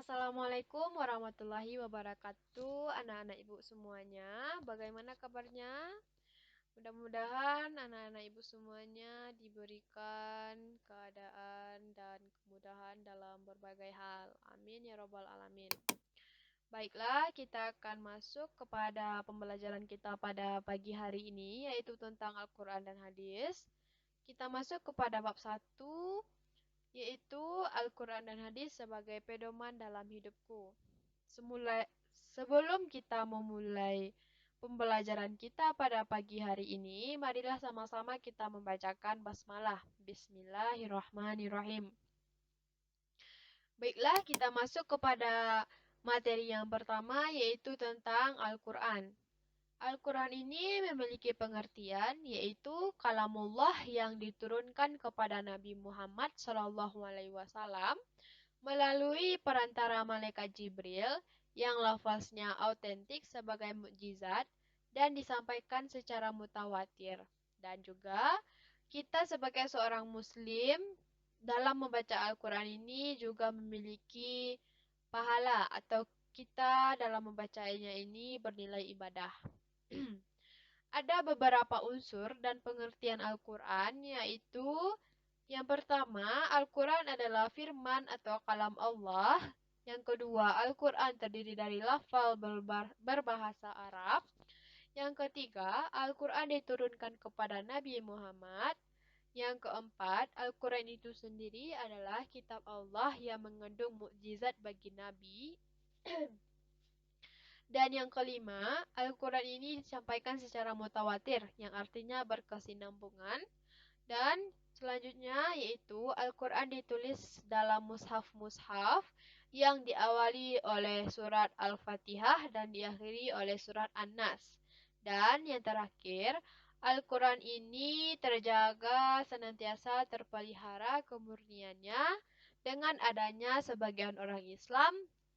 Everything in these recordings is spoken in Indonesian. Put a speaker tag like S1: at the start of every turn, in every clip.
S1: Assalamualaikum warahmatullahi wabarakatuh, anak-anak ibu semuanya. Bagaimana kabarnya? Mudah-mudahan anak-anak ibu semuanya diberikan keadaan dan kemudahan dalam berbagai hal. Amin ya robbal alamin. Baiklah, kita akan masuk kepada pembelajaran kita pada pagi hari ini, yaitu tentang Al-Quran dan Hadis. Kita masuk kepada bab 1, yaitu Al-Quran dan Hadis sebagai pedoman dalam hidupku. Sebelum kita memulai pembelajaran kita pada pagi hari ini, marilah sama-sama kita membacakan basmalah. Bismillahirrahmanirrahim. Baiklah, kita masuk kepada materi yang pertama, yaitu tentang Al-Quran. Al-Quran ini memiliki pengertian, yaitu kalamullah yang diturunkan kepada Nabi Muhammad SAW melalui perantara malaikat Jibril yang lafaznya autentik sebagai mukjizat dan disampaikan secara mutawatir. Dan juga kita sebagai seorang muslim dalam membaca Al-Quran ini juga memiliki pahala atau kita dalam membacanya ini bernilai ibadah. Ada beberapa unsur dan pengertian Al-Quran, yaitu yang pertama, Al-Quran adalah firman atau kalam Allah. Yang kedua, Al-Quran terdiri dari lafal berbahasa Arab. Yang ketiga, Al-Quran diturunkan kepada Nabi Muhammad. Yang keempat, Al-Quran itu sendiri adalah kitab Allah yang mengandung mukjizat bagi Nabi. Dan yang kelima, Al-Quran ini disampaikan secara mutawatir, yang artinya berkesinambungan. Dan selanjutnya yaitu Al-Quran ditulis dalam mushaf-mushaf yang diawali oleh surat Al-Fatihah dan diakhiri oleh surat An-Nas. Dan yang terakhir, Al-Quran ini terjaga senantiasa terpelihara kemurniannya dengan adanya sebagian orang Islam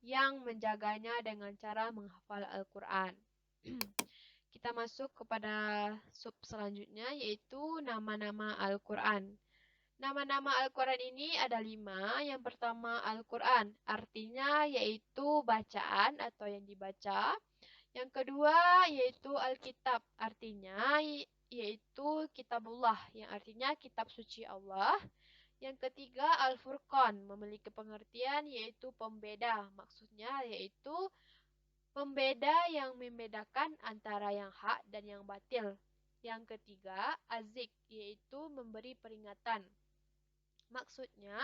S1: yang menjaganya dengan cara menghafal Al-Quran. Kita masuk kepada sub selanjutnya, yaitu nama-nama Al-Quran. Nama-nama Al-Quran ini ada 5. Yang pertama Al-Quran, artinya yaitu bacaan atau yang dibaca. Yang kedua yaitu Alkitab, artinya yaitu Kitabullah, yang artinya kitab suci Allah. Yang ketiga Al-Furqan, memiliki pengertian yaitu pembeda, maksudnya yaitu pembeda yang membedakan antara yang hak dan yang batil. Yang ketiga, azik, yaitu memberi peringatan. Maksudnya,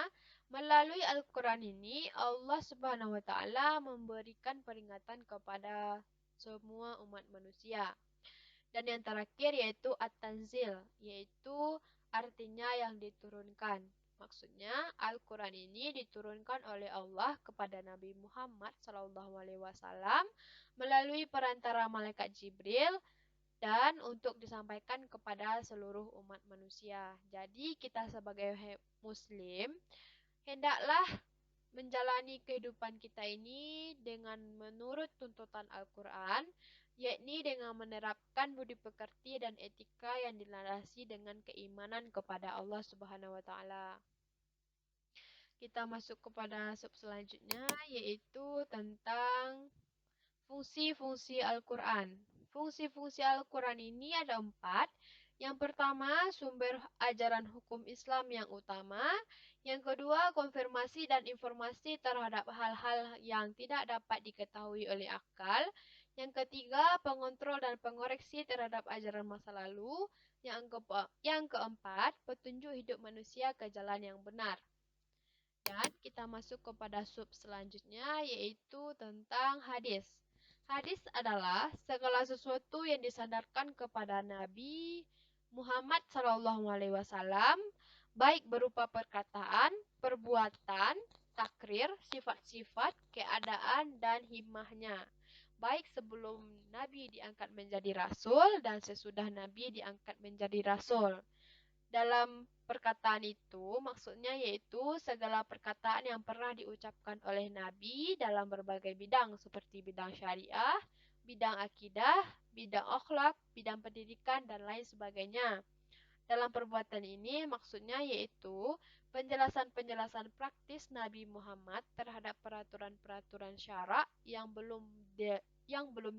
S1: melalui Al-Quran ini, Allah Subhanahu wa Ta'ala memberikan peringatan kepada semua umat manusia. Dan yang terakhir yaitu At-Tanzil, yaitu artinya yang diturunkan. Maksudnya, Al-Quran ini diturunkan oleh Allah kepada Nabi Muhammad SAW melalui perantara malaikat Jibril dan untuk disampaikan kepada seluruh umat manusia. Jadi, kita sebagai Muslim hendaklah menjalani kehidupan kita ini dengan menurut tuntutan Al-Quran, yakni dengan menerapkan budi pekerti dan etika yang dilandasi dengan keimanan kepada Allah Subhanahu wa Ta'ala. Kita masuk kepada sub selanjutnya, yaitu tentang fungsi-fungsi Al-Quran. Fungsi-fungsi Al-Quran ini ada 4. Yang pertama, sumber ajaran hukum Islam yang utama. Yang kedua, konfirmasi dan informasi terhadap hal-hal yang tidak dapat diketahui oleh akal. Yang ketiga, pengontrol dan pengoreksi terhadap ajaran masa lalu. Yang keempat, petunjuk hidup manusia ke jalan yang benar. Dan kita masuk kepada sub selanjutnya, yaitu tentang hadis. Hadis adalah segala sesuatu yang disandarkan kepada Nabi Muhammad SAW, baik berupa perkataan, perbuatan, takrir, sifat-sifat, keadaan, dan hikmahnya. Baik sebelum Nabi diangkat menjadi rasul dan sesudah Nabi diangkat menjadi rasul. Dalam perkataan itu maksudnya yaitu segala perkataan yang pernah diucapkan oleh Nabi dalam berbagai bidang seperti bidang syariah, bidang akidah, bidang akhlak, bidang pendidikan, dan lain sebagainya. Dalam perbuatan ini maksudnya yaitu penjelasan-penjelasan praktis Nabi Muhammad terhadap peraturan-peraturan syara yang belum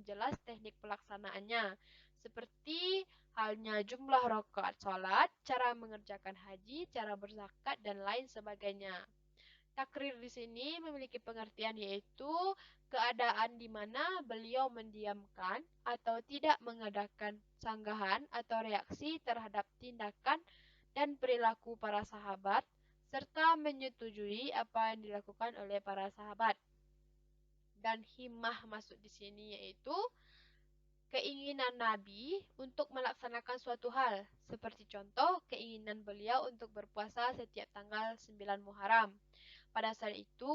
S1: jelas teknik pelaksanaannya, seperti halnya jumlah rakaat salat, cara mengerjakan haji, cara berzakat dan lain sebagainya. Takrir di sini memiliki pengertian yaitu keadaan di mana beliau mendiamkan atau tidak mengadakan sanggahan atau reaksi terhadap tindakan dan perilaku para sahabat serta menyetujui apa yang dilakukan oleh para sahabat. Dan himmah masuk di sini yaitu keinginan Nabi untuk melaksanakan suatu hal, seperti contoh keinginan beliau untuk berpuasa setiap tanggal 9 Muharram. Pada saat itu,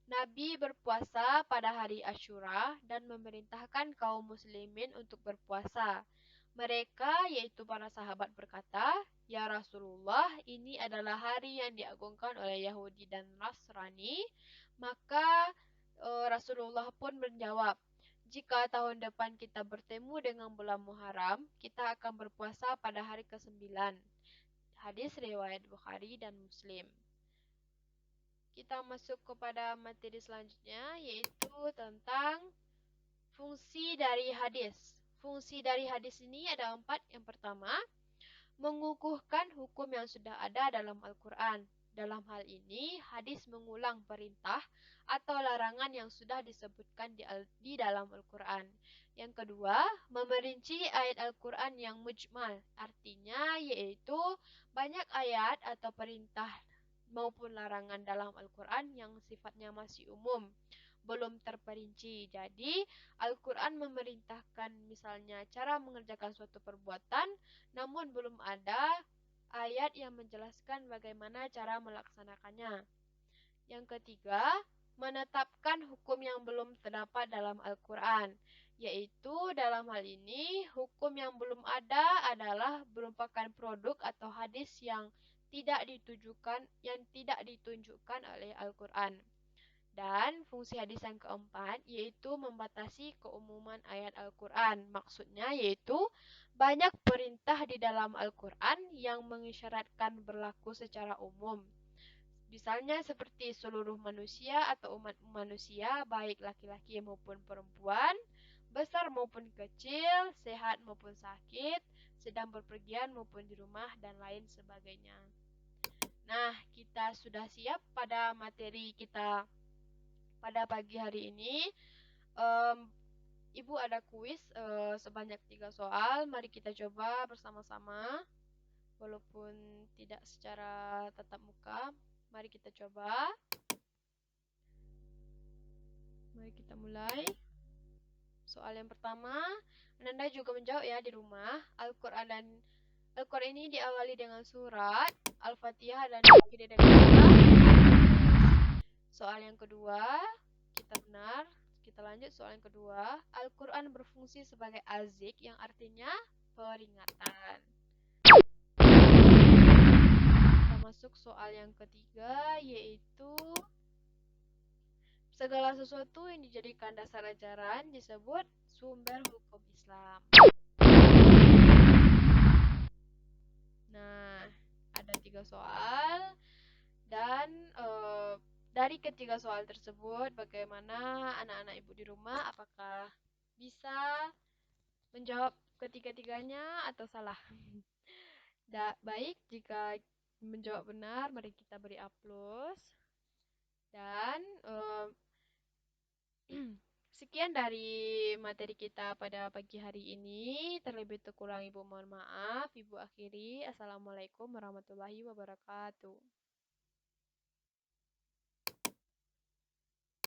S1: Nabi berpuasa pada hari Asyura dan memerintahkan kaum muslimin untuk berpuasa. Mereka, yaitu para sahabat berkata, "Ya Rasulullah, ini adalah hari yang diagungkan oleh Yahudi dan Nasrani." Maka Rasulullah pun menjawab, "Jika tahun depan kita bertemu dengan bulan Muharram, kita akan berpuasa pada hari ke-9." Hadis riwayat Bukhari dan Muslim. Kita masuk kepada materi selanjutnya, yaitu tentang fungsi dari hadis. Fungsi dari hadis ini ada 4. Yang pertama, mengukuhkan hukum yang sudah ada dalam Al-Quran. Dalam hal ini, hadis mengulang perintah atau larangan yang sudah disebutkan di dalam Al-Quran. Yang kedua, memerinci ayat Al-Quran yang mujmal, artinya yaitu banyak ayat atau perintah maupun larangan dalam Al-Quran yang sifatnya masih umum, belum terperinci. Jadi, Al-Quran memerintahkan misalnya cara mengerjakan suatu perbuatan, namun belum ada ayat yang menjelaskan bagaimana cara melaksanakannya. Yang ketiga, menetapkan hukum yang belum terdapat dalam Al-Quran, yaitu dalam hal ini hukum yang belum ada adalah merupakan produk atau hadis yang tidak ditunjukkan oleh Al-Quran. Dan fungsi hadis yang keempat yaitu membatasi keumuman ayat Al-Quran. Maksudnya yaitu banyak perintah di dalam Al-Quran yang mengisyaratkan berlaku secara umum. Misalnya seperti seluruh manusia atau umat manusia, baik laki-laki maupun perempuan, besar maupun kecil, sehat maupun sakit, sedang berpergian maupun di rumah, dan lain sebagainya. Nah, kita sudah siap pada materi kita pada pagi hari ini. Ibu ada kuis sebanyak 3 soal. Mari kita coba bersama-sama, walaupun tidak secara tatap muka. Mari kita coba. Mari kita mulai. Soal yang pertama, Anda juga menjawab ya di rumah. Al-Quran ini diawali dengan surat Al-Fatihah dan diakhiri dengan surat. Soal yang kedua, kita benar. Kita lanjut soal yang kedua. Al-Quran berfungsi sebagai azik yang artinya peringatan. Kita masuk soal yang ketiga, yaitu segala sesuatu yang dijadikan dasar ajaran disebut sumber hukum Islam. Nah, ada 3 soal. Dan dari ketiga soal tersebut, bagaimana anak-anak ibu di rumah? Apakah bisa menjawab ketiga-tiganya atau salah? Baik, jika menjawab benar, mari kita beri aplaus. Dan sekian dari materi kita pada pagi hari ini. Terlebih kurang Ibu mohon maaf. Ibu akhiri. Assalamualaikum warahmatullahi wabarakatuh.